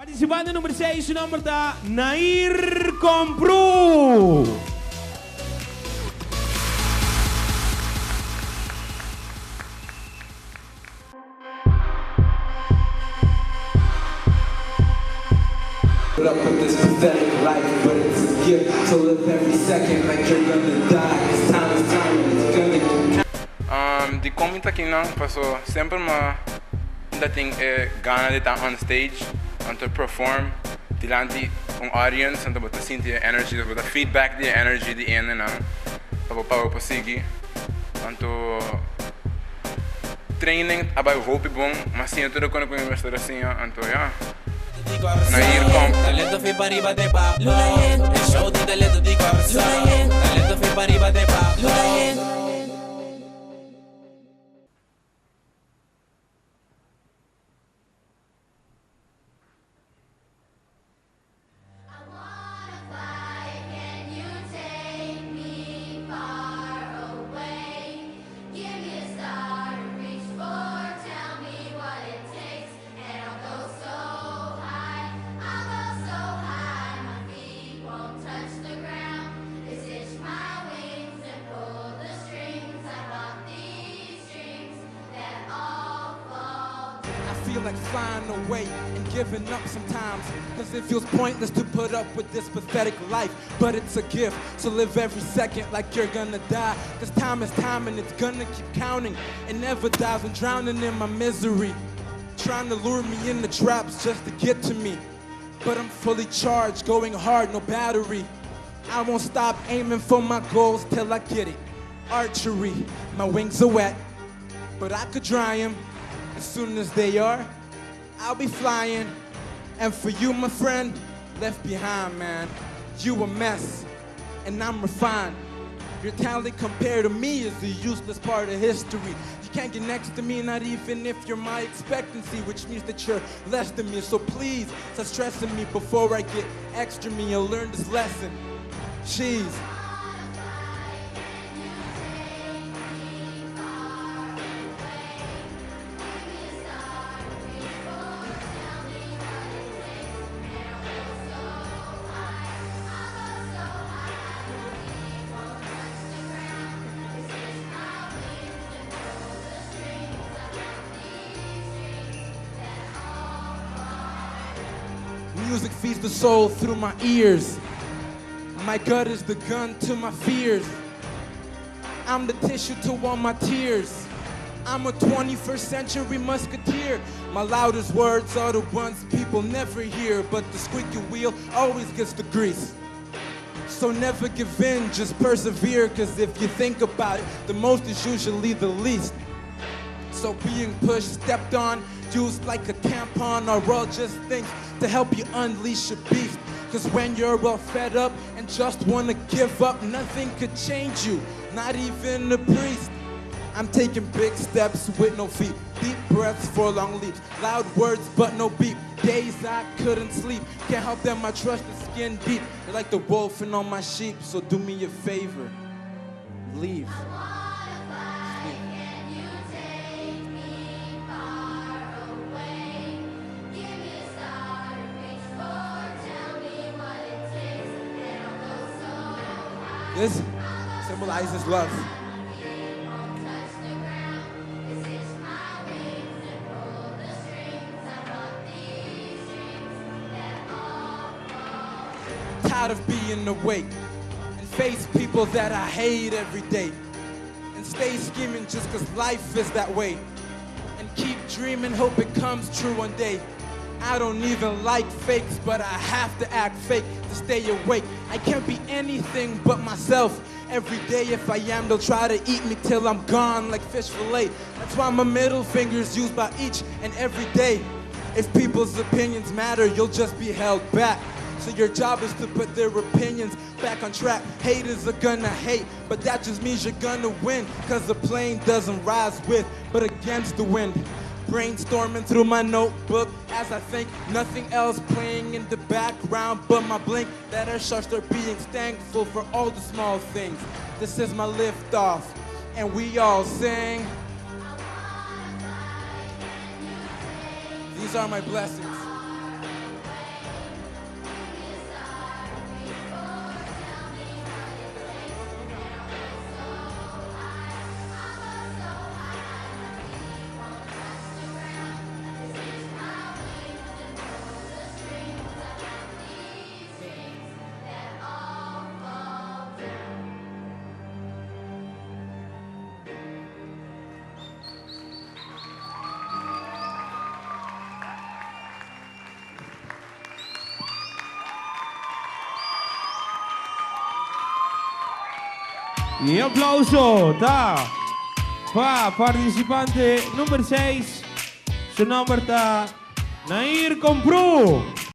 Participante número 6, su nombre está Nair Compru. Put up with this pathetic life, but it's a gift to live every second like you're gonna die. It's time, it's gonna. Die kom aqui não passou sempre uma dating gana de estar on stage, to perform, diante audience, to botar sentir energy, to botar feedback de energy de ene não, para prosseguir, to training abai hope bom, mas sim tudo quando eu investir assim, to yeah. Nair Compru. Talento fui para arriba de Pablo. El show de talento de Corso. Talento fui para arriba de Pablo. I feel like flying away and giving up sometimes, cause it feels pointless to put up with this pathetic life. But it's a gift, so live every second like you're gonna die. Cause time is time and it's gonna keep counting. It never dies. I'm drowning in my misery, trying to lure me into traps just to get to me. But I'm fully charged, going hard, no battery. I won't stop aiming for my goals till I get it. Archery, my wings are wet, but I could dry them. As soon as they are, I'll be flying. And for you, my friend, left behind, man, you a mess, and I'm refined. Your talent compared to me is a useless part of history. You can't get next to me, not even if you're my expectancy, which means that you're less than me. So please, stop stressing me before I get extra me and learn this lesson. Jeez. Music feeds the soul through my ears. My gut is the gun to my fears. I'm the tissue to all my tears. I'm a 21st century musketeer. My loudest words are the ones people never hear, but the squeaky wheel always gets the grease. So never give in, just persevere, cause if you think about it, the most is usually the least. So being pushed, stepped on, used like a tampon are all just things to help you unleash your beast. Cause when you're all fed up and just wanna give up, nothing could change you, not even a priest. I'm taking big steps with no feet, deep breaths for long leaps, loud words but no beep. Days I couldn't sleep, can't help that my trust is skin deep. You're like the wolf in all my sheep, so do me a favor, leave. This symbolizes love. Tired of being awake and face people that I hate every day, and stay scheming just cause life is that way, and keep dreaming, hope it comes true one day. I don't even like fakes, but I have to act fake to stay awake. I can't be anything but myself. Every day if I am, they'll try to eat me till I'm gone like fish fillet. That's why my middle finger's used by each and every day. If people's opinions matter, you'll just be held back. So your job is to put their opinions back on track. Haters are gonna hate, but that just means you're gonna win. Cause the plane doesn't rise with, but against the wind. Brainstorming through my notebook as I think, nothing else playing in the background but my blink. That I shall start being thankful for all the small things. This is my lift off, and we all sing. These are my blessings. Y aplauso, tá? Para participante número 6. Su nombre está Nair Comprou.